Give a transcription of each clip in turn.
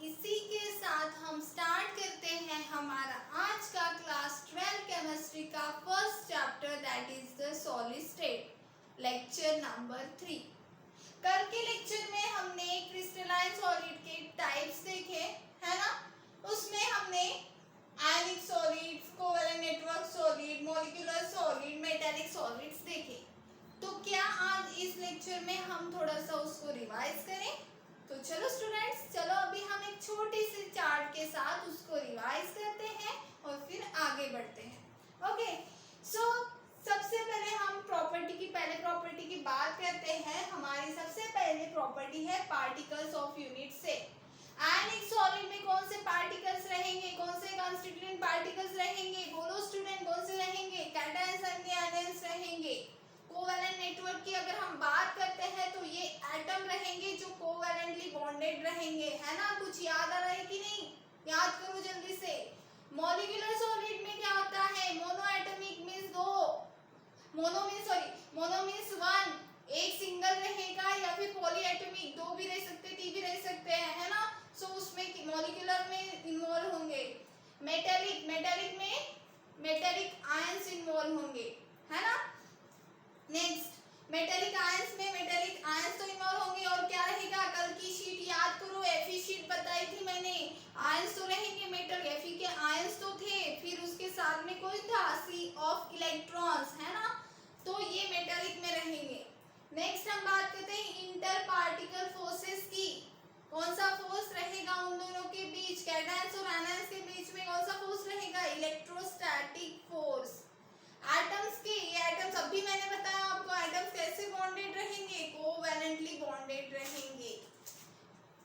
इसी के साथ हम स्टार्ट करते हैं हमारा आज का क्लास 12 केमिस्ट्री का first chapter that is the solid state lecture number 3। कल के लेक्चर में हमने क्रिस्टलाइन सॉलिड के टाइप्स देखे है ना। उसमें हमने आयनिक solids, covalent network solid, molecular solid, metallic solids देखे। तो क्या आज इस लेक्चर में हम थोड़ा सा उसको रिवाइज करें? तो चलो स्टूडेंट्स, चलो अभी हम एक छोटे से चार्ट के साथ उसको रिवाइज करते हैं और फिर आगे बढ़ते हैं। ओके, सो सबसे पहले हम पहले प्रॉपर्टी की बात करते हैं। हमारी सबसे पहले प्रॉपर्टी है पार्टिकल्स ऑफ यूनिट से। आयनिक सॉलिड में कौन से पार्टिकल्स रहेंगे, कौन से कॉन्स्टिट्यूएंट पार्टिकल्स रहेंगे? बोलो स्टूडेंट, कौन से रहेंगे? कैटायंस रहेंगे, आयंस रहेंगे। कोवैलेंट नेटवर्क की अगर हम बात करते हैं तो ये एटम रहेंगे जो कोवैलेंटली बॉन्डेड रहेंगे, है ना। कुछ याद आ रहा है कि नहीं? याद करो जल्दी से। मॉलिक्यूलर सॉलिड में क्या होता है? मोनो एटॉमिक मींस दो, मोनो मींस वन, एक सिंगल रहेगा, या फिर पॉली एटॉमिक दो भी रह सकते, तीन भी रह सकते हैं, है ना। सो उसमें मॉलिक्यूलर में इन्वॉल्व होंगे। मेटालिक में मेटालिक आयंस इन्वॉल्व होंगे, है ना। नेक्स्ट मेटालिक आयंस तो इन्वॉल्व होंगे। और क्या रहेगा? कल की शीट याद करो, Fe शीट बताई थी मैंने। आयंस तो रहेंगे मेटल, Fe के आयंस तो थे, फिर उसके साथ में कोई था C ऑफ इलेक्ट्रॉन्स, है ना। तो ये मेटालिक में रहेंगे। नेक्स्ट हम बात करते हैं इंटर पार्टिकल फोर्सेस की। कौन सा फोर्स रहेगा उन दोनों के बीच? कैटायंस और आयंस के बीच में कौन सा फोर्स रहेगा? Electrostatic force. एटम्स के, ये एटम्स अभी मैंने बताया आपको, एटम्स कैसे बॉन्डेड रहेंगे? कोवैलेंटली बॉन्डेड रहेंगे।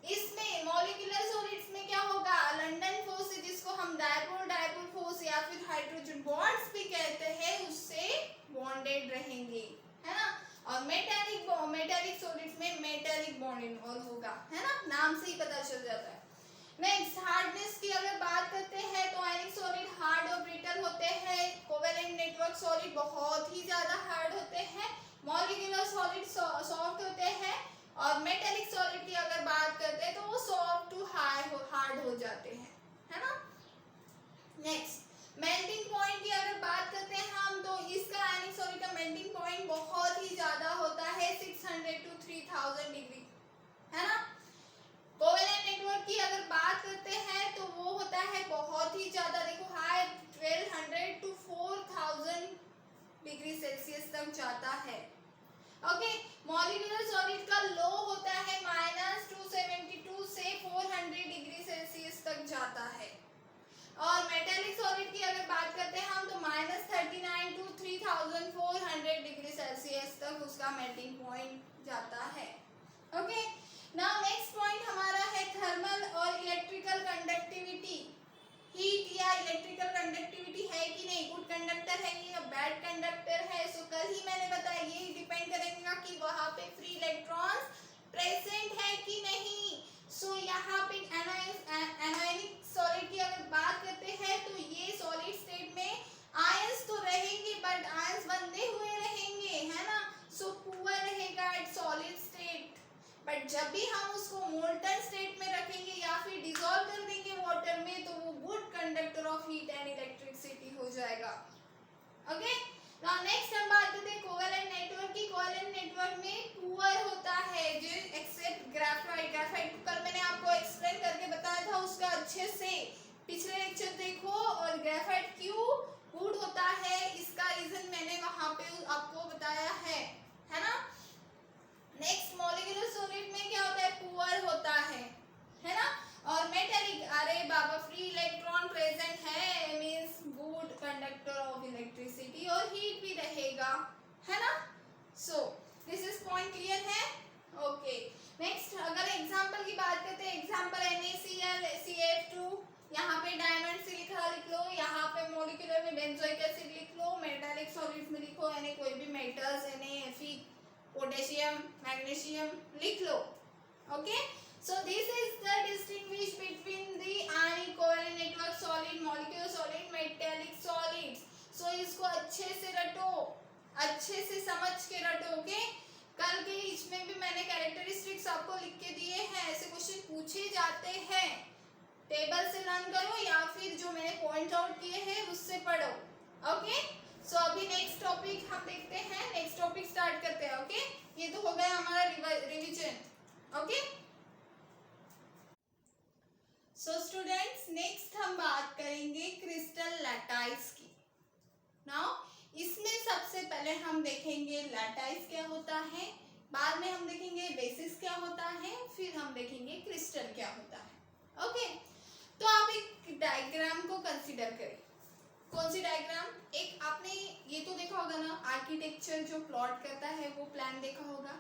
इसमें मॉलिक्यूलर सॉलिड्स में क्या होगा? लंदन फोर्स, जिसको हम डायपोल फोर्स या फिर हाइड्रोजन बॉन्ड्स भी कहते हैं, उससे बॉन्डेड रहेंगे, है ना। और मेटालिक सॉलिड्स में मेटालिक बॉन्ड इन्वॉल्व होगा, है ना, नाम से ही पता चल जाता है। नेक्स्ट हार्डनेस की अगर बात करते हैं तो आयनिक सॉलिड हार्ड और ब्रिटल होते हैं। कोवैलेंट नेटवर्क सॉलिड बहुत ही ज्यादा हार्ड होते हैं। मॉलिक्यूलर सॉलिड सॉफ्ट होते हैं। और मेटालिक सॉलिड की अगर बात करते हैं तो वो सॉफ्ट टू हार्ड हो जाते हैं, है ना। नेक्स्ट मेल्टिंग पॉइंट की अगर बात करते हैं हम, तो इसका आयनिक सॉलिड का मेल्टिंग पॉइंट बहुत ही ज्यादा होता है, 600 to 3000 डिग्री, है ना। कोवैलेंट नेटवर्क की अगर बात करते हैं तो वो होता है बहुत ही ज्यादा, देखो हाई, 1200 to 4000 डिग्री सेल्सियस तक जाता है। ओके, मॉलिक्यूलर सॉलिड का लो होता है -272 से 400 डिग्री सेल्सियस तक जाता है। और मेटालिक सॉलिड की अगर बात करते हैं हम, तो -39 to 3400 डिग्री सेल्सियस तक उसका मेल्टिंग पॉइंट जाता है। ओके, नाउ नेक्स्ट पॉइंट हमारा है थर्मल और इलेक्ट्रिकल कंडक्टिविटी। हीट या इलेक्ट्रिकल कंडक्टिविटी है कि नहीं, गुड कंडक्टर है या बैड कंडक्टर है। सो कल ही मैंने बताया, ये डिपेंड करेगा कि वहां पे फ्री इलेक्ट्रॉन्स प्रेजेंट है कि नहीं। सो यहाँ पे एनायनिक सॉलिड की अगर बात करते हैं तो ये सॉलिड स्टेट में आयंस तो रहेंगे बट आयंस बंधे हुए रहेंगे, है ना। सो पुअर रहेगा एट सॉलिड स्टेट। बट जब भी हम उसको मोल्टन स्टेट में रखेंगे या फिर डिसॉल्व कर देंगे वाटर में, तो वो good conductor of heat and electricity हो जाएगा। ओके, नाउ नेक्स्ट हम बात करते हैं कोवैलेंट नेटवर्क की। कोवैलेंट नेटवर्क में पुअर होता है जो एक्सेप्ट ग्रेफाइट। ग्रेफाइट कल मैंने आपको एक्सप्लेन करके बताया था, उसका अच्छे से पिछले लेक्चर देखो। और ग्रेफाइट क्यों गुड होता है, इसका रीजन मैंने वहां पे आपको बताया है ना। नेक्स्ट मॉलिक्यूलर सॉलिड में क्या होता है? पुअर होता है ना। और मेटालिक, अरे बाबा, फ्री इलेक्ट्रॉन प्रेजेंट है means good conductor of electricity और हीट भी रहेगा, है ना। सो दिस इज पॉइंट क्लियर है? ओके, नेक्स्ट अगर एग्जांपल की बात करते हैं, एग्जांपल NaCl CF2, यहाँ पे डायमंड सिलिका लिख लो, यहाँ पे मॉलिक्यूलर में बेंजोइक एसिड लिख लो, मेटालिक सॉलिड्स में लिखो कोई भी metals, Na, Fe, potassium, magnesium लिख लो। Okay, so this is the distinguish between the ionic covalent network solid, molecular solid, metallic solids. So इसको अच्छे से रटो, अच्छे से समझ के रटो। ओके, कल के इस बीच में भी मैंने कैरेक्टरिस्टिक्स आपको लिख के दिए हैं, ऐसे क्वेश्चन पूछे जाते हैं। टेबल से लर्न करो या फिर जो मैंने पॉइंट आउट किए हैं उससे पढ़ो। ओके, सो अभी नेक्स्ट टॉपिक हम देखते हैं, नेक्स्ट टॉपिक स्टार्ट करते हैं। ओके, ये तो हो गया हमारा revision. Okay, so students next हम बात करेंगे क्रिस्टल लैटाइस की। नाउ इसमें सबसे पहले हम देखेंगे लैटाइस क्या होता है, बाद में हम देखेंगे बेसिस क्या होता है, फिर हम देखेंगे क्रिस्टल क्या होता है। ओके, तो आप एक डायग्राम को कंसीडर करें। कौन सी डायग्राम? एक आपने ये तो देखा होगा ना, आर्किटेक्चर जो प्लॉट करता है वो प्लान देखा होगा।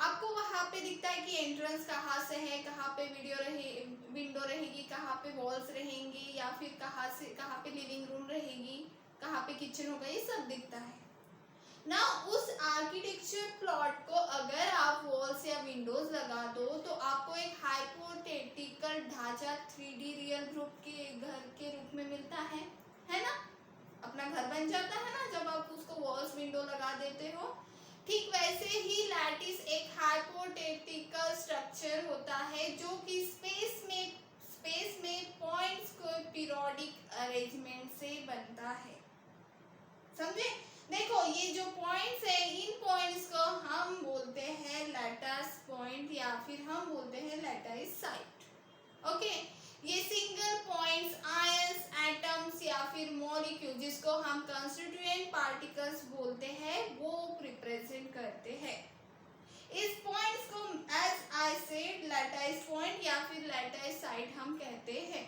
आपको वहां पे दिखता है कि एंट्रेंस कहाँ से है, कहाँ पे विंडो रहेगी, कहाँ पे वॉल्स रहेंगे, या फिर कहाँ पे लिविंग रूम रहेगी, कहाँ पे किचन होगा, ये सब दिखता है ना। उस आर्किटेक्चर प्लॉट को अगर आप वॉल्स या विंडोज लगा दो तो आपको एक हाइपोथेटिकल ढांचा 3D रियल ग्रुप के घर के रूप में मिलता है ना। अपना घर बन जाता है ना जब आप उसको वॉल्स विंडो लगा देते हो। ठीक वैसे ही लैटिस एक हाइपोथेटिकल स्ट्रक्चर होता है जो कि स्पेस में पॉइंट्स को पीरियोडिक अरेंजमेंट से बनता है। समझे? देखो ये जो पॉइंट्स है, इन पॉइंट्स को हम बोलते हैं लैटाइस पॉइंट या फिर हम बोलते हैं लैटाइस साइट। ओके, ये सिंगल पॉइंट्स आयंस, एटम्स या फिर मॉलिक्यूल जिसको हम कंस्टिट्यूएंट पार्टिकल्स बोलते हैं वो रिप्रेजेंट करते हैं। इस पॉइंट्स को एज आई सेड लैटाइस पॉइंट या फिर लैटाइस साइट हम कहते हैं।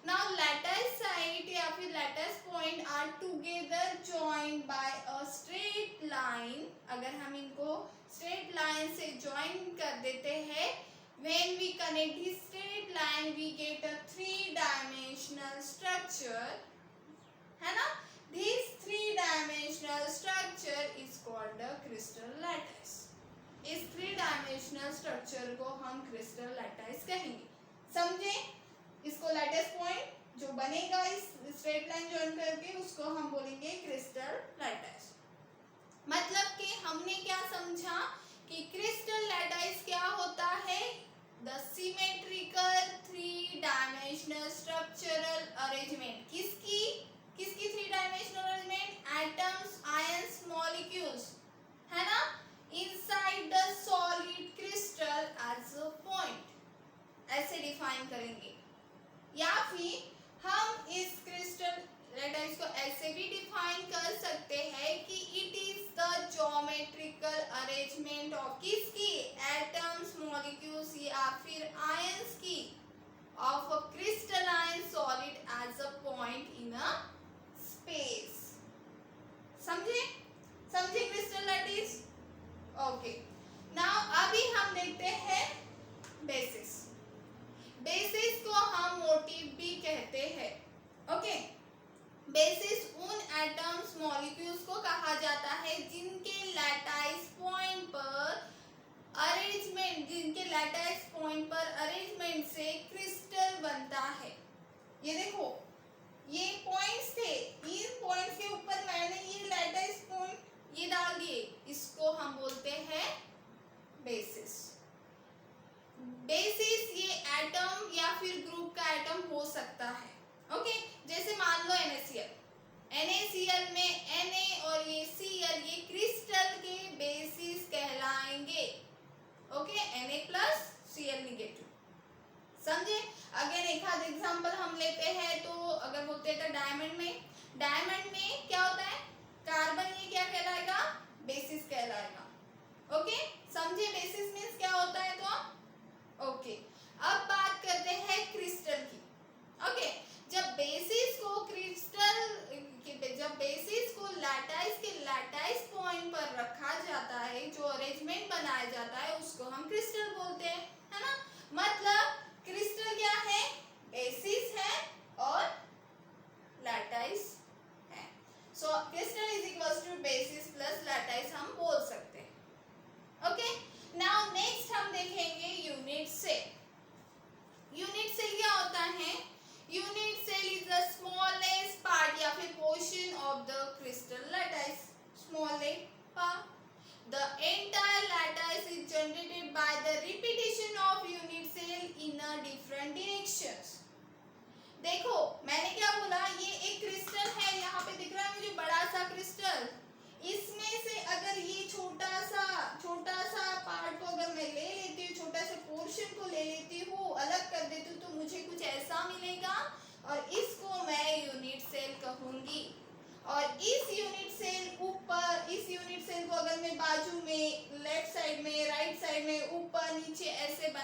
Now lattice site या फिर lattice point are together joined by a straight line। अगर हम इनको straight line से join कर देते हैं, when we connect this straight line we get a 3-dimensional structure, है ना। This 3-dimensional structure is called a crystal lattice। इस 3-dimensional structure को हम crystal lattice कहेंगे। समझे? इसको लैटिस पॉइंट जो बनेगा इस स्ट्रेट लाइन जॉइन करके उसको हम बोलेंगे क्रिस्टल लैटिस। मतलब कि हमने क्या समझा कि क्रिस्टल लैटिस क्या होता है? The symmetrical 3-dimensional structural arrangement. किसकी 3-dimensional arrangement? Atoms, ions, molecules, है ना, inside the solid crystal as a point. ऐसे डिफाइन करेंगे। या फिर हम इस क्रिस्टल लैटिस को ऐसे भी डिफाइन कर सकते हैं कि it is the geometrical arrangement of किसकी? एटम्स, मॉलिक्यूल्स या फिर आयंस की, of a crystalline solid as a point in a space. समझे क्रिस्टल लैटिस? ओके, नाउ अभी हम देखते हैं बेसिस। बेसिस को हम मोटिव भी कहते हैं। ओके, बेसिस उन एटम्स, मॉलिक्यूल्स को कहा जाता है जिनके लैटाइस पॉइंट पर अरेंजमेंट से क्रिस्टल बनता है। ये देखो ये पॉइंट्स थे, इन पॉइंट्स के ऊपर मैंने ये लैटाइस पॉइंट ये डाल दिए, इसको हम बोलते हैं बेसिस। बेसिस ये एटम या फिर ग्रुप का एटम हो सकता है। ओके, जैसे मान लो NaCl में Na और ये Cl ये क्रिस्टल के बेसिस कहलाएंगे। Okay, Na+Cl negative. समझे? अगर एक आध एग्जांपल हम लेते हैं तो अगर बोलते हैं डायमंड में क्या होता है? कार्बन, ये क्या कहलाएगा? बेसिस कहलाएगा। ओके, समझे बेसिस मीन्स क्या होता है? तो ओके, अब बात करते हैं क्रिस्टल की। ओके, जब बेसिस को लैटाइस पॉइंट पर रखा जाता है, जो अरेंजमेंट बनाया जाता है उसको हम क्रिस्टल बोलते हैं, है ना। मतलब क्रिस्टल क्या है? बेसिस है और लैटाइस है। So crystal is equals to basis plus lattice हम बोल सकते हैं। ओके, नाउ नेक्स्ट हम देखेंगे यूनिट सेल। यूनिट सेल क्या होता है?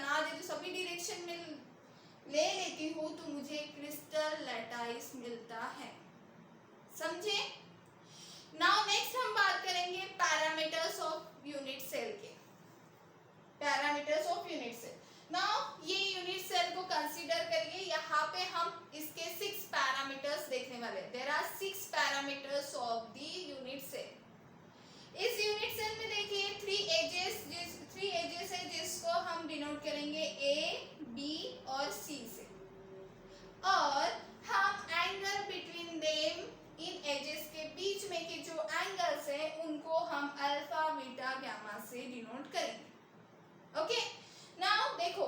बना देती हूँ, सभी डायरेक्शन में ले लेती हूँ तो मुझे क्रिस्टल लैटाइस मिलता है। समझे? नाउ नेक्स्ट हम बात करेंगे पैरामीटर्स ऑफ यूनिट सेल के। Parameters of unit cell. Now ये यूनिट सेल को कंसीडर करिए, यहाँ पे हम इसके 6 पैरामीटर्स देखने वाले। There are 6 parameters of the unit cell. इस यूनिट सेल में देखिए 3 एजेस है जिसको हम डिनोट करेंगे ए, बी और सी से, और हम एंगल बिटवीन देम इन एजेस के बीच में के जो एंगल्स है उनको हम अल्फा, बीटा, गामा से डिनोट करेंगे। ओके, नाउ देखो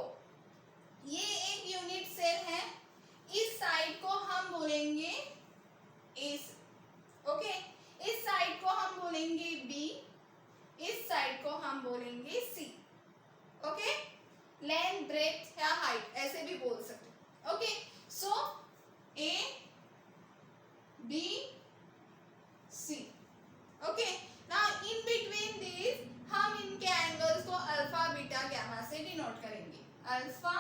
ये एक यूनिट सेल है, इस साइड को हम बोलेंगे ए, ओके, इस साइड को हम बोलेंगे बी, इस साइड को हम बोलेंगे सी। ओके, लेंथ, ब्रेथ या हाइट ऐसे भी बोल सकते। Okay, so A, B, C. Okay, now in between this हम इनके एंगल्स को अल्फा, बीटा, गामा से डिनोट करेंगे। अल्फा,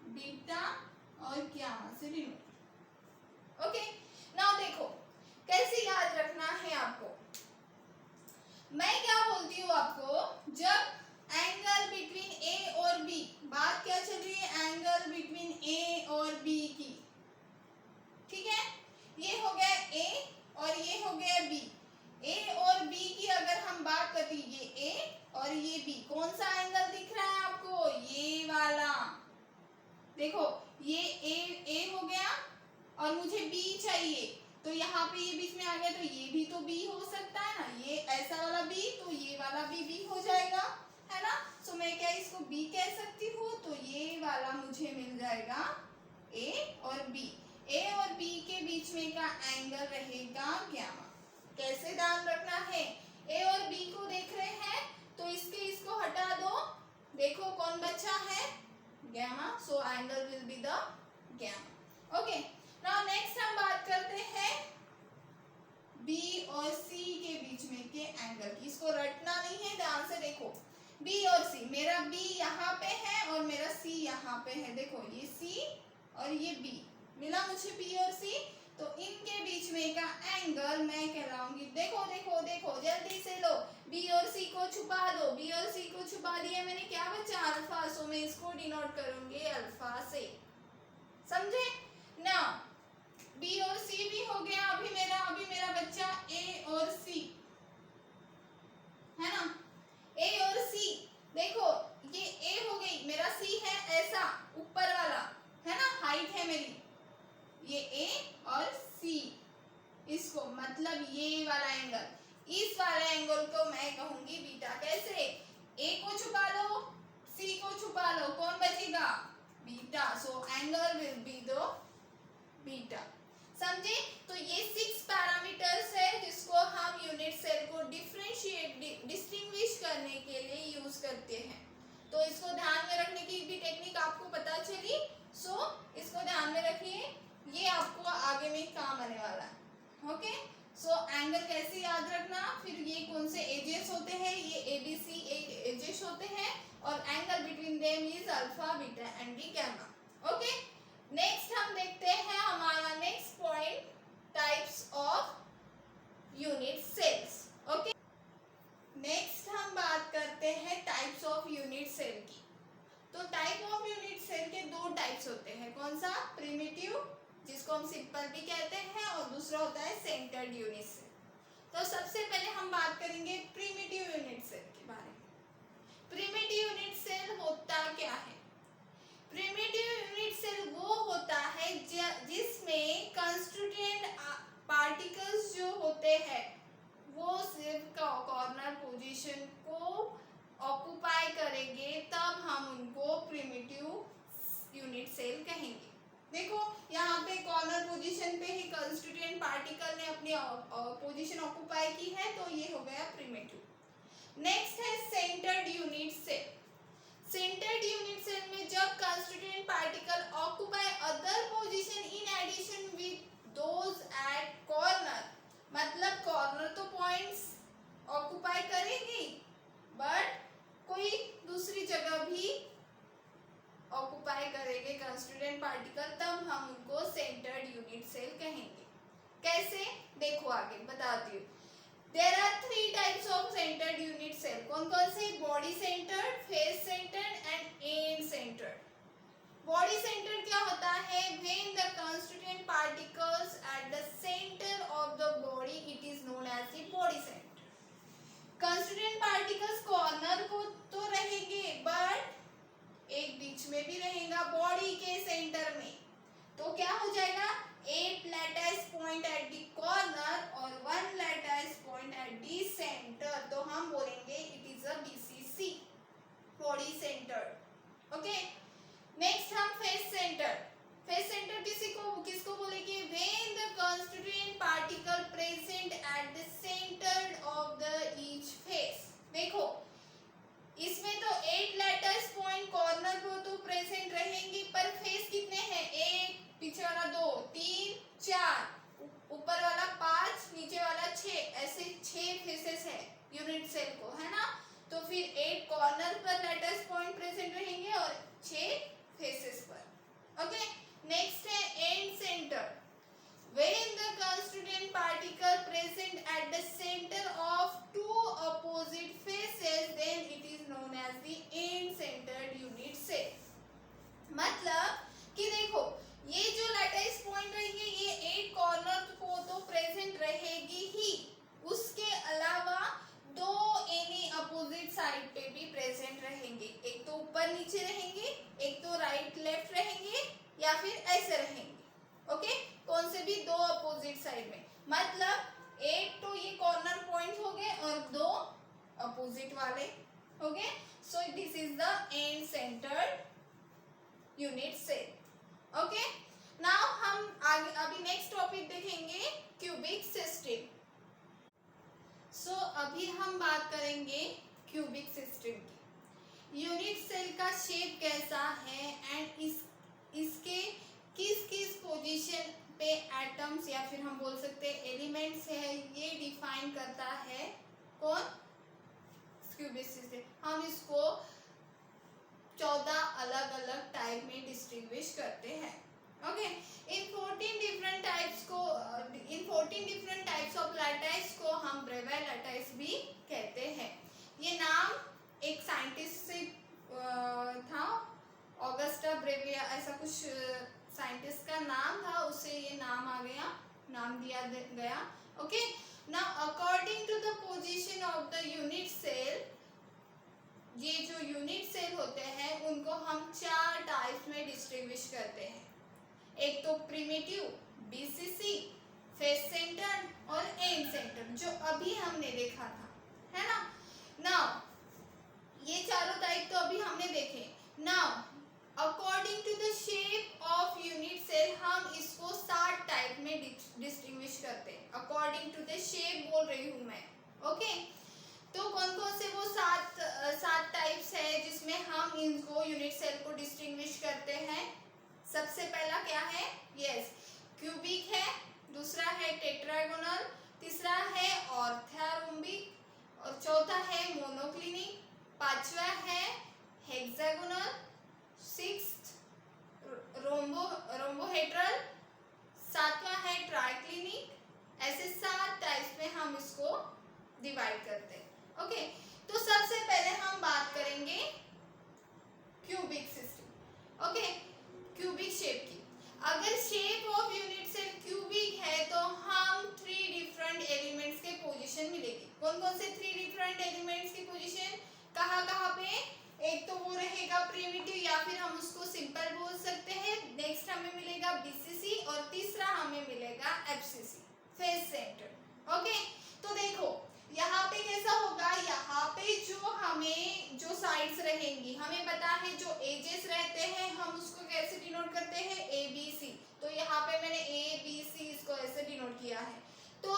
बीटा और गामा से डिनोट। ओके, नाउ देखो कैसे याद रखना है आपको। मैं क्या बोलती हूँ आपको, जब एंगल बिटवीन ए और बी, बात क्या चल रही है, एंगल बिटवीन ए और बी की, ठीक है, ये हो गया ए और ये हो गया बी। ए और बी की अगर हम बात करते, ये ए और ये बी, कौन सा एंगल दिख रहा है आपको, ये वाला। देखो ये ए हो गया और मुझे बी चाहिए, तो यहाँ पे ये बीच में आ गया, तो ये भी तो बी हो सकता है ना, ये ऐसा वाला बी, तो ये वाला बी हो जाएगा, है ना। सो मैं क्या इसको बी कह सकती हूँ, तो ये वाला मुझे मिल जाएगा ए और बी। ए और बी के बीच में का एंगल रहेगा गामा। कैसे ध्यान रखना है, ए और बी को देख रहे हैं तो इसको हटा दो, देखो कौन बचा है, gamma, so angle will be the gamma. Okay, now next हम बात करते हैं बी और सी के बीच में के एंगल की। इसको रटना नहीं है, ध्यान से देखो, बी और सी, मेरा बी यहाँ पे है और मेरा सी यहाँ पे है। देखो ये सी और ये बी मिला मुझे, बी और सी, तो इनके बीच में का एंगल मैं कहलाऊंगी। देखो देखो देखो, जल्दी से लो, बी और सी को छुपा दो, बी और सी को छुपा दिया मैंने, क्या बचा, अल्फा, सो मैं इसको डिनोट करूंगी अल्फा से। समझे ना, बी और सी भी हो गया, अभी मेरा बच्चा ए और सी, है ना, ए और सी। देखो ये ए हो गई, मेरा सी है ऐसा ऊपर वाला, है ना, हाइट है मेरी, ये ए और सी, इसको मतलब ये वाला एंगल, इस वाले एंगल को मैं कहूंगी बीटा। कैसे, ए को छुपा लो, सी को छुपा लो, कौन बचेगा, beta, so angle will be the beta. समझे? तो ये 6 पैरामीटर्स है जिसको हम यूनिट सेल को डिस्टिंग्विश करने के लिए यूज करते हैं। तो इसको ध्यान में रखने की भी टेक्निक आपको पता चली, सो इसको ध्यान में रखिए, ये आपको आगे में काम आने वाला है। ओके, सो एंगल कैसे याद रखना, फिर ये कौन से एजेस होते हैं, ये ABC एजेस होते हैं, और angle between them is alpha, beta and the gamma. Okay, next हम देखते हैं हमारा next point, types of unit cells. Okay, next हम बात करते हैं टाइप्स ऑफ यूनिट सेल की। तो टाइप ऑफ यूनिट सेल के 2 टाइप्स होते हैं, कौन सा, प्रिमिटिव, जिसको हम सिंपल भी कहते हैं, और दूसरा होता है सेंटर्ड यूनिट सेल। तो सबसे पहले हम बात करेंगे प्रिमिटिव यूनिट सेल के बारे में। प्रिमिटिव यूनिट सेल होता क्या है, प्रिमिटिव यूनिट सेल वो होता है जिसमें कंस्टिट्यूएंट पार्टिकल्स जो होते हैं वो सिर्फ कॉर्नर पोजीशन को ऑक्युपाई करेंगे, तब हम उनको प्रिमिटिव यूनिट सेल कहेंगे। देखो यहाँ पे कॉर्नर पोजीशन पे ही कंस्टिट्यूएंट पार्टिकल ने अपनी पोजीशन ऑक्युपाई की है, तो ये हो गया प्रिमिटिव। नेक्स्ट है centred unit cell. Centred unit cell में जब constituent particle occupy other position in addition with those at corner, मतलब कॉर्नर तो पॉइंट्स ऑक्युपाई करेंगी, बट कोई दूसरी जगह भी कैसे, देखो आगे बताती हूँ। There are 3 types of centered unit cell. कौन कौन से? Body centred, face centred and and centred. Body centre क्या होता है? When the constituent particles at the center of the body, it is known as the body center. constituent particles corner को तो रहेंगे, but एक बीच में भी रहेगा बॉडी के सेंटर में, तो क्या हो जाएगा? 8 lattice point at the corner और 1 lattice point at the centre, तो हम बोलेंगे it is a BCC, body centre. Okay, next हम फेस सेंटर। फेस सेंटर किसको बोलेंगे? When the constituent particle present at the center of the each face। देखो इसमें तो 8 लैटिस पॉइंट कॉर्नर को तो प्रेजेंट रहेंगे, पर फेस कितने हैं? 1, पीछे वाला 2, 3, 4, ऊपर वाला 5, नीचे वाला 6, ऐसे 6 फेसेस है यूनिट सेल को, है ना। तो फिर 8 कॉर्नर पर लैटिस पॉइंट प्रेजेंट रहेंगे और 6 फेसेस पर। ओके, नेक्स्ट है and centre. When the constituent particle present at the center of two opposite faces, then it is known as the end-centered unit cell। मतलब कि देखो ये जो लैटिस पॉइंट रहेंगे ये 8 कॉर्नर को तो प्रेजेंट रहेगी ही, उसके अलावा 2 एनी अपोजिट साइड पे भी प्रेजेंट रहेंगे। एक तो ऊपर नीचे रहेंगे, एक तो राइट लेफ्ट रहेंगे, या फिर ऐसे रहेंगे। ओके, कौन से भी 2 अपोजिट साइड में, मतलब 8 तो ये कॉर्नर पॉइंट हो गए और 2 अपोजिट वाले हो गए। So this is the end centred unit cell. Okay, now हम आगे अभी नेक्स्ट टॉपिक देखेंगे, क्यूबिक सिस्टम। सो अभी हम बात करेंगे क्यूबिक सिस्टम की। यूनिट सेल का शेप कैसा है एंड इसके किस किस पोजीशन पे एटम्स या फिर हम बोल सकते हैं एलिमेंट्स है, ये डिफाइन करता है कौन? Cubic system. हम इसको 14 अलग अलग टाइप में डिस्ट्रीब्यूट करते हैं। Okay, in 14 different types of lattice को हम ब्रेवायर लैटिस भी कहते हैं। ये नाम एक साइंटिस्ट से था, ऑगस्टा ब्रेविया, ऐसा कुछ साइंटिस्ट का नाम था, उससे ये नाम दिया गया। Okay, now according to the position of the unit cell, ये जो यूनिट सेल होते हैं उनको हम 4 टाइप्स में डिस्ट्रीब्यूट करते हैं। एक तो प्रिमिटिव, बीसीसी, फेस सेंटर और एंड सेंटर, जो अभी हमने देखा था, है ना। नाउ ये चारों टाइप तो अभी हमने देखे। Now according to the shape of unit cell हम इसको 7 टाइप में डिस्ट्रीब्यूट करते हैं। अकॉर्डिंग टू द शेप बोल रही हूँ मैं। ओके, तो कौन कौन से वो 7 टाइप्स है जिसमें हम इनको यूनिट सेल को डिस्ट्रीब्यूट करते हैं। सबसे पहला क्या है? यस, क्यूबिक है, दूसरा है टेट्रागोनल, तीसरा है ऑर्थोरोम्बिक और चौथा है मोनोक्लिनिक, पांचवा है हेक्सागोनल, 6th रोम्बोहेड्रल, 7वां है ट्राइक्लिनिक। ऐसे 7 टाइप्स में हम इसको डिवाइड करते हैं। ओके, तो सबसे पहले हम बात करेंगे cubic system. Okay, cubic shape की। अगर shape of unit cell cubic है तो हम 3 डिफरेंट एलिमेंट्स के पोजीशन मिलेगी। कौन कौन से 3 डिफरेंट एलिमेंट्स की पोजीशन? कहाँ पे? एक तो वो रहेगा प्रिमिटिव या फिर हम उसको सिंपल बोल सकते हैं, नेक्स्ट हमें मिलेगा बीसीसी और तीसरा हमें मिलेगा एफसीसी, फेस सेंटर। ओके, तो देखो यहाँ पे कैसा होगा, यहाँ पे जो साइड्स रहेंगी, हमें पता है जो एजेस रहते हैं हम उसको कैसे डिनोट करते हैं? A B C. तो यहाँ पे मैंने ए बी सी इसको ऐसे डिनोट किया है। तो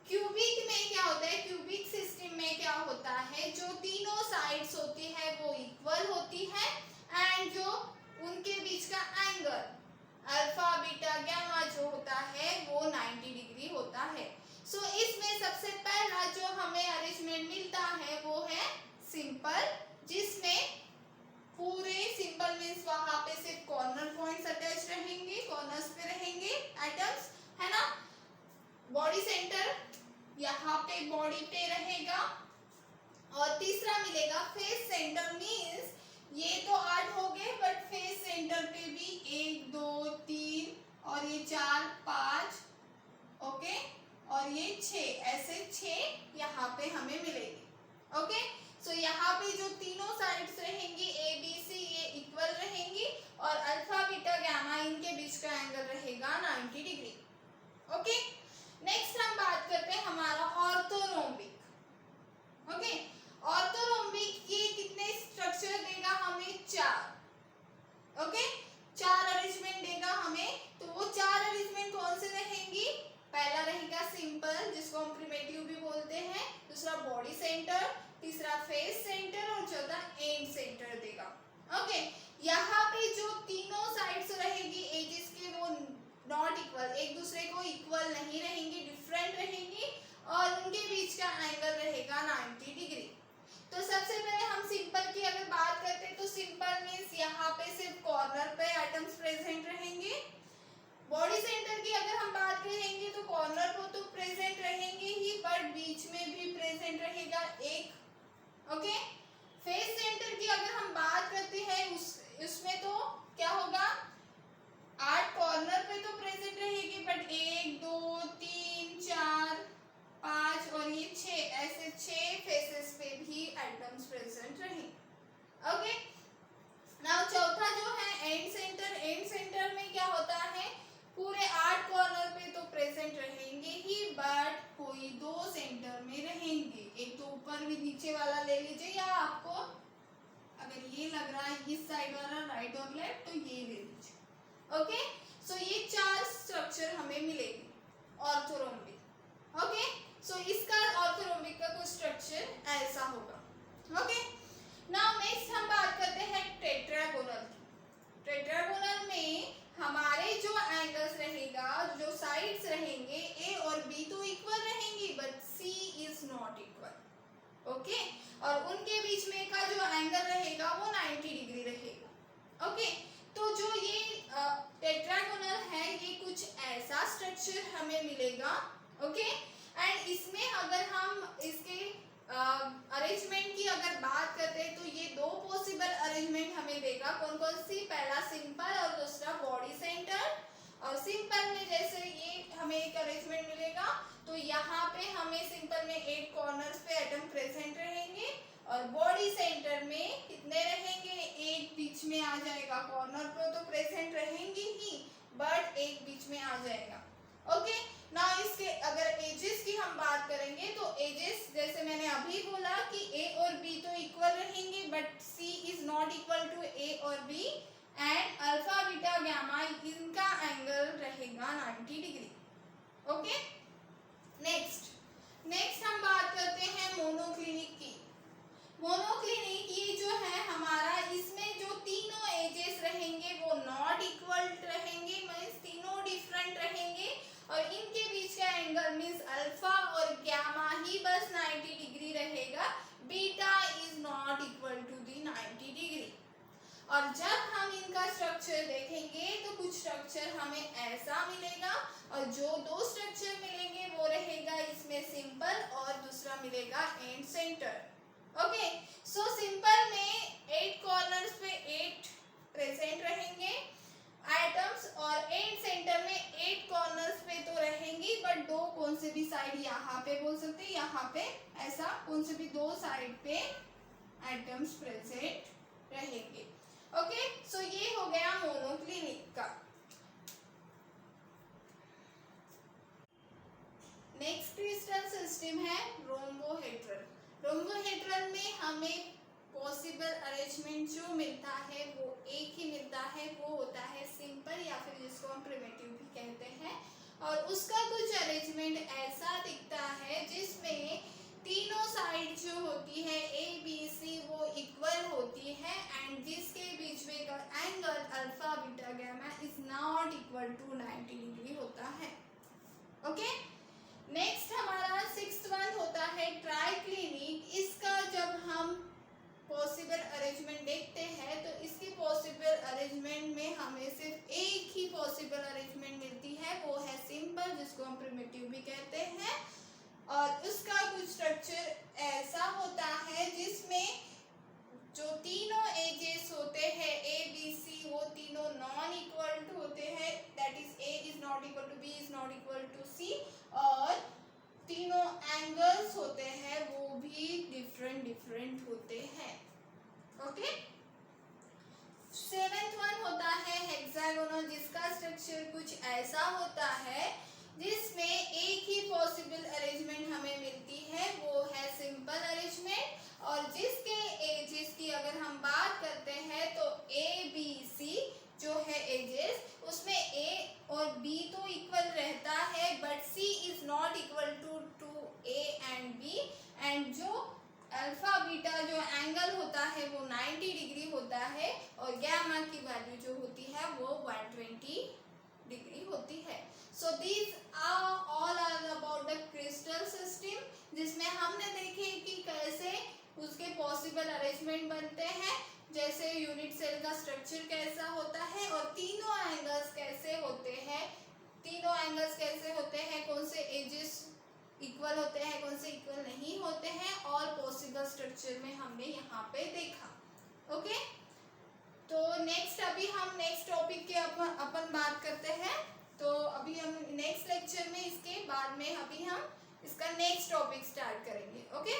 क्यूबिक में क्या होता है, क्यूबिक सिस्टम में क्या होता है, जो तीनों साइड्स होती है वो इक्वल होती है एंड जो उनके बीच का एंगल अल्फा बीटा गामा जो होता है वो 90 डिग्री होता है। सो इसमें सबसे पहला जो हमें अरेंजमेंट मिलता है वो है सिंपल, जिसमें पूरे सिंपल मींस वहां पे सिर्फ कॉर्नर पॉइंट्स अटैच रहेंगे, कॉर्नर्स पे रहेंगे एटम्स, है ना। मिलेगा फेस सेंटर मीन्स ये तो 8 हो गए बट फेस सेंटर पे भी 1 2 3 और ये 4 5 ओके और ये 6 ऐसे 6 यहाँ पे हमें मिलेगी। ओके सो यहाँ पे जो तीनों साइड्स रहेंगी ए बी सी ये इक्वल रहेंगी और अल्फा बीटा गामा इनके बीच का एंगल रहेगा 90 डिग्री। ओके नेक्स्ट हम बात करते हैं हमारा ऑर्थोरोम्बिक। ओके ऑर्थोरोम्बिक ये कितने स्ट्रक्चर देगा हमें 4। ओके 4 अरेंजमेंट देगा हमें। तो वो 4 अरेंजमेंट कौन से रहेंगी? पहला रहेगा सिंपल जिसको हम प्रिमिटिव भी बोलते हैं, दूसरा बॉडी सेंटर, तीसरा फेस सेंटर और चौथा एंड सेंटर देगा। ओके यहाँ पे जो तीनों साइड्स रहेगी एजेस के वो नॉट इक्वल, एक दूसरे को इक्वल नहीं रहेंगी, डिफरेंट रहेंगी और उनके बीच का एंगल रहेगा 90 डिग्री। तो सबसे पहले हम सिंपल की अगर बात करते हैं तो सिंपल मीन्स यहाँ पे सिर्फ कॉर्नर पे एटम्स प्रेजेंट रहेंगे। बॉडी सेंटर की अगर हम बात करेंगे तो कॉर्नर को तो प्रेजेंट रहेंगे ही बट बीच में भी प्रेजेंट रहेगा एक। ओके फेस सेंटर की अगर हम बात करते हैं उसमें तो क्या होगा 8 कॉर्नर पे तो प्रेजेंट रहेगी बट 1 2 3 4 5 और ये 6 ऐसे 6 फेसेस पे भी एटम्स प्रेजेंट रहेंगे। ओके नाउ चौथा जो है एंड सेंटर। एंड सेंटर में क्या होता है पूरे 8 कॉर्नर पे तो प्रेजेंट रहेंगे ही बट कोई 2 सेंटर में रहेंगे। एक तो ऊपर भी नीचे वाला ले लीजिए या आपको अगर ये लग रहा है इस साइड वाला राइट और लेफ्ट तो ये ले लीजिए। ओके सो ये 4 स्ट्रक्चर हमें मिलेगी ऑर्थोरोम्बिक। ओके सो इसका ऑर्थोरोम्बिक का कुछ स्ट्रक्चर ऐसा होगा। ओके नाउ नेक्स्ट हम बात करते हैं टेट्रागोनल की। टेट्रागोनल में हमारे जो एंगल्स रहेगा जो साइड्स रहेंगे ए और बी तो इक्वल रहेंगी but C is not equal. Okay और उनके बीच में का जो एंगल रहेगा वो 90 डिग्री रहेगा। ओके तो जो ये टेट्रागोनल है ये कुछ ऐसा स्ट्रक्चर हमें मिलेगा। ओके एंड इसमें अगर हम इसके अरेंजमेंट की अगर बात करते हैं तो ये 2 पॉसिबल अरेंजमेंट हमें देगा। कौन कौन सी? पहला सिंपल और दूसरा बॉडी सेंटर। और सिंपल में जैसे ये हमें एक अरेंजमेंट मिलेगा तो यहाँ पे हमें सिंपल में 8 कॉर्नर्स पे एटम प्रेजेंट रहेंगे और बॉडी सेंटर में कितने रहेंगे? 1 बीच में आ जाएगा। कॉर्नर पे तो प्रेजेंट रहेंगे ही बट 1 बीच में आ जाएगा। ओके नाउ इसके अगर एजेस की हम बात करेंगे तो एजेस जैसे मैंने अभी बोला कि ए और बी तो इक्वल रहेंगे but C is not equal to A और B and alpha beta gamma इनका एंगल रहेगा 90 डिग्री। ओके नेक्स्ट हम बात करते हैं मोनोक्लिनिक की। मोनोक्लिनिक ये जो है हमारा इसमें जो तीनों एजेस रहेंगे वो नॉट इक्वल रहेंगे मींस तीनों डिफरेंट रहेंगे और इनके बीच का एंगल मींस अल्फा और गामा ही बस 90 डिग्री रहेगा। Beta is not equal to the 90 degree. और जब हम इनका स्ट्रक्चर देखेंगे तो कुछ स्ट्रक्चर हमें ऐसा मिलेगा और जो 2 स्ट्रक्चर मिलेंगे वो रहेगा इसमें सिंपल और दूसरा मिलेगा and centre. Okay so simple में 8 कॉर्नर्स पे 8 प्रेजेंट रहेंगे एटम्स और एंड सेंटर में 8 कॉर्नर्स पे तो रहेंगी बट 2 कौन से भी साइड यहाँ पे बोल सकते हैं यहाँ पे ऐसा कौन से भी 2 साइड पे एटम्स प्रेजेंट रहेंगे। ओके सो ये हो गया मोनोक्लिनिक का। नेक्स्ट क्रिस्टल सिस्टम है रोम्बोहेड्रल। रोम्बोहेड्रल में हमें पॉसिबल अरेंजमेंट जो मिलता है वो एक ही मिलता है, वो होता है सिंपल या फिर जिसको हम प्रिमिटिव भी कहते हैं और उसका कुछ अरेंजमेंट ऐसा दिखता है जिसमें तीनों साइड जो होती है ए बी सी वो इक्वल होती है एंड जिसके बीच में का angle alpha beta gamma is not equal to 90 degree होता है। ओके नेक्स्ट हमारा 6th वन होता है ट्राइक्लिनिक। इसका जब हम पॉसिबल अरेंजमेंट देखते हैं तो इसकी पॉसिबल अरेंजमेंट में हमें सिर्फ एक ही पॉसिबल अरेंजमेंट मिलती है वो है सिंपल जिसको हम प्रिमिटिव भी कहते हैं और उसका कुछ स्ट्रक्चर ऐसा होता है जिसमें नॉन इक्वल टू होते हैं, that is A is not equal to B is not equal to C, और तीनों एंगल्स होते हैं वो भी डिफरेंट डिफरेंट होते हैं। ओके, सेवेंथ वन होता है हेक्सागोनल, जिसका स्ट्रक्चर कुछ ऐसा होता है जिसमें एक ही पॉसिबल अरेंजमेंट हमें मिलती है, वो है सिंपल अरेंजमेंट। और जिसकी अगर हम बात करते हैं तो ए बी सी जो है एजेस, उसमें ए और बी तो इक्वल रहता है, but C is not equal to A and B, and जो अल्फा बीटा जो एंगल होता है वो 90 डिग्री होता है, और गैमा की वैल्यू जो होती है वो 120 डिग्री होती है। So these all are about the crystal system, जिसमें हमने देखे कि कैसे उसके पॉसिबल अरेंजमेंट बनते हैं, जैसे यूनिट सेल का स्ट्रक्चर कैसा होता है, और तीनों एंगल्स कैसे होते हैं, कौन से एजेस इक्वल होते हैं, कौन से इक्वल नहीं होते हैं, और पॉसिबल स्ट्रक्चर में हमने यहाँ पे देखा। ओके, तो अभी हम नेक्स्ट टॉपिक के अपन बात करते हैं। तो अभी हम नेक्स्ट लेक्चर में इसके बाद में अभी हम इसका नेक्स्ट टॉपिक स्टार्ट करेंगे। ओके।